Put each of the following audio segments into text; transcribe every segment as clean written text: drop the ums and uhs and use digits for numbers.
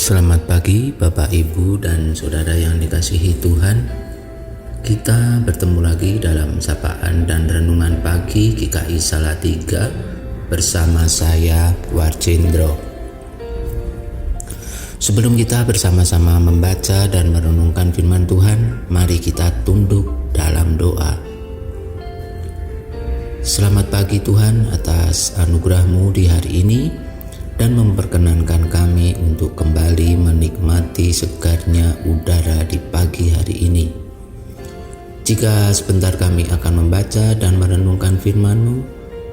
Selamat pagi Bapak, Ibu, dan Saudara yang dikasihi Tuhan. Kita bertemu lagi dalam sapaan dan renungan pagi GKI Salatiga bersama saya, Warcindro. Sebelum kita bersama-sama membaca dan merenungkan firman Tuhan, mari kita tunduk dalam doa. Selamat pagi Tuhan atas anugerah-Mu di hari ini, dan memperkenankan kami untuk kembali menikmati segarnya udara di pagi hari ini. Jika sebentar kami akan membaca dan merenungkan firman-Mu,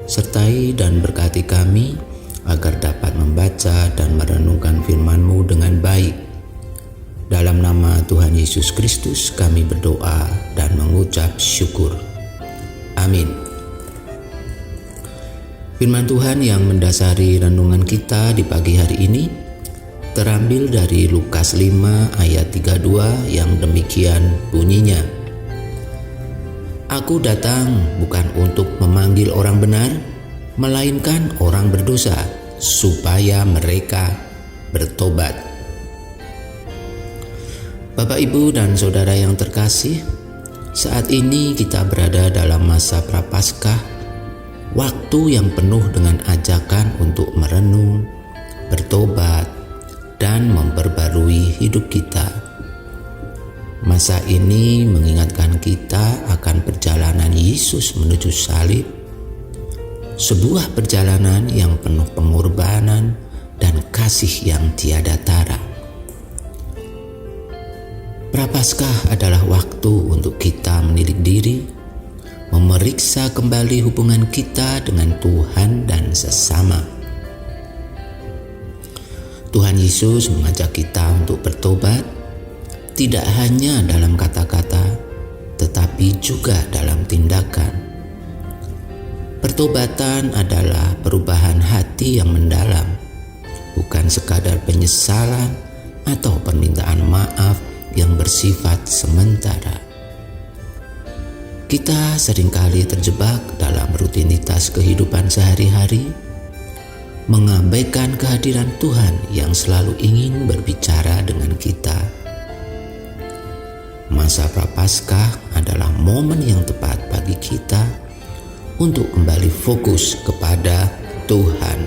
sertai dan berkati kami agar dapat membaca dan merenungkan firman-Mu dengan baik. Dalam nama Tuhan Yesus Kristus kami berdoa dan mengucap syukur. Amin. Firman Tuhan yang mendasari renungan kita di pagi hari ini terambil dari Lukas 5 ayat 32 yang demikian bunyinya. Aku datang bukan untuk memanggil orang benar, melainkan orang berdosa, supaya mereka bertobat. Bapak, Ibu, dan Saudara yang terkasih, saat ini kita berada dalam masa Prapaskah, waktu yang penuh dengan ajakan untuk merenung, bertobat, dan memperbarui hidup kita. Masa ini mengingatkan kita akan perjalanan Yesus menuju salib, sebuah perjalanan yang penuh pengorbanan dan kasih yang tiada tara. Prapaskah adalah waktu untuk kita menilik diri, memeriksa kembali hubungan kita dengan Tuhan dan sesama. Tuhan Yesus mengajak kita untuk bertobat, tidak hanya dalam kata-kata, tetapi juga dalam tindakan. Pertobatan adalah perubahan hati yang mendalam, bukan sekadar penyesalan atau permintaan maaf yang bersifat sementara. Kita seringkali terjebak dalam rutinitas kehidupan sehari-hari, mengabaikan kehadiran Tuhan yang selalu ingin berbicara dengan kita. Masa Prapaskah adalah momen yang tepat bagi kita untuk kembali fokus kepada Tuhan.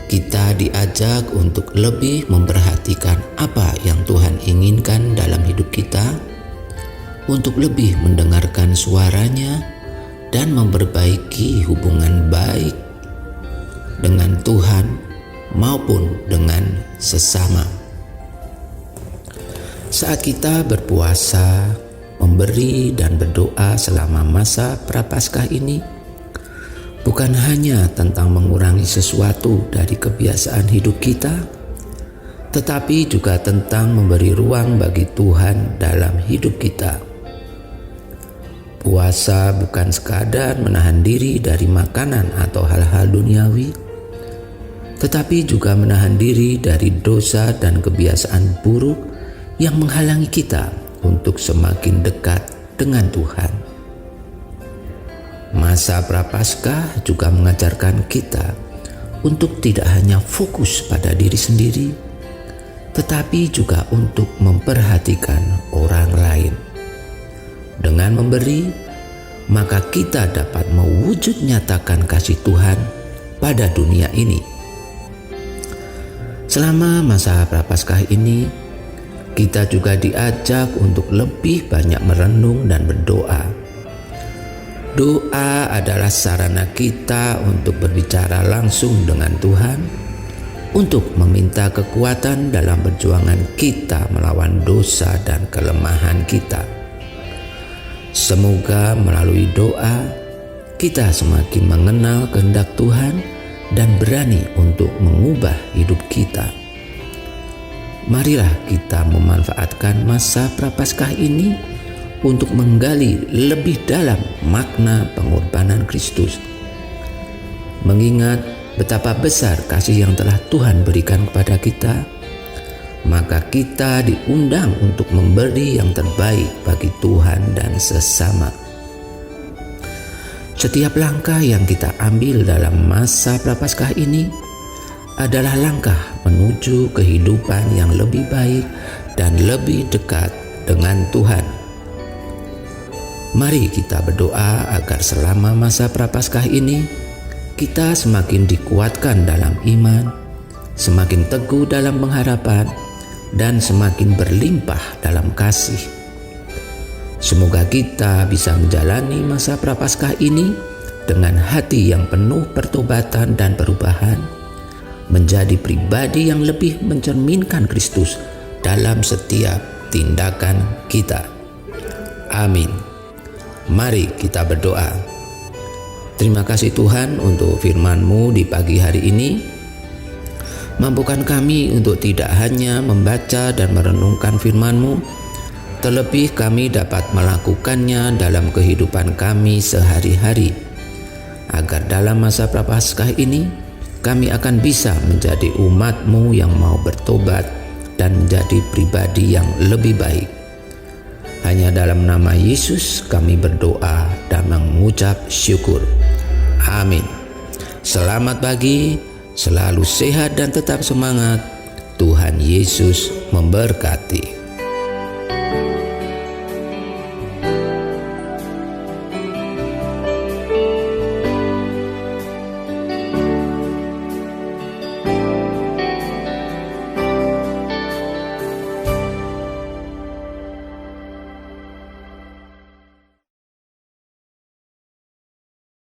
Kita diajak untuk lebih memperhatikan apa yang Tuhan inginkan dalam hidup kita, untuk lebih mendengarkan suaranya dan memperbaiki hubungan baik dengan Tuhan maupun dengan sesama. Saat kita berpuasa, memberi dan berdoa selama masa Prapaskah ini, bukan hanya tentang mengurangi sesuatu dari kebiasaan hidup kita, tetapi juga tentang memberi ruang bagi Tuhan dalam hidup kita. Puasa bukan sekadar menahan diri dari makanan atau hal-hal duniawi, tetapi juga menahan diri dari dosa dan kebiasaan buruk yang menghalangi kita untuk semakin dekat dengan Tuhan. Masa Prapaskah juga mengajarkan kita untuk tidak hanya fokus pada diri sendiri, tetapi juga untuk memperhatikan orang lain. Dengan memberi, maka kita dapat mewujud nyatakan kasih Tuhan pada dunia ini. Selama masa Prapaskah ini, kita juga diajak untuk lebih banyak merenung dan berdoa. Doa adalah sarana kita untuk berbicara langsung dengan Tuhan, untuk meminta kekuatan dalam perjuangan kita melawan dosa dan kelemahan kita. Semoga melalui doa kita semakin mengenal kehendak Tuhan dan berani untuk mengubah hidup kita. Marilah kita memanfaatkan masa Prapaskah ini untuk menggali lebih dalam makna pengorbanan Kristus, mengingat betapa besar kasih yang telah Tuhan berikan kepada kita. Maka kita diundang untuk memberi yang terbaik bagi Tuhan dan sesama. Setiap langkah yang kita ambil dalam masa Prapaskah ini adalah langkah menuju kehidupan yang lebih baik dan lebih dekat dengan Tuhan. Mari kita berdoa agar selama masa Prapaskah ini kita semakin dikuatkan dalam iman, semakin teguh dalam pengharapan, dan semakin berlimpah dalam kasih. Semoga kita bisa menjalani masa Prapaskah ini dengan hati yang penuh pertobatan dan perubahan, menjadi pribadi yang lebih mencerminkan Kristus dalam setiap tindakan kita. Amin. Mari kita berdoa. Terima kasih Tuhan untuk firman-Mu di pagi hari ini. Mampukan kami untuk tidak hanya membaca dan merenungkan firman-Mu, terlebih kami dapat melakukannya dalam kehidupan kami sehari-hari, agar dalam masa Prapaskah ini kami akan bisa menjadi umat-Mu yang mau bertobat dan menjadi pribadi yang lebih baik. Hanya dalam nama Yesus kami berdoa dan mengucap syukur. Amin. Selamat pagi, selalu sehat dan tetap semangat. Tuhan Yesus memberkati.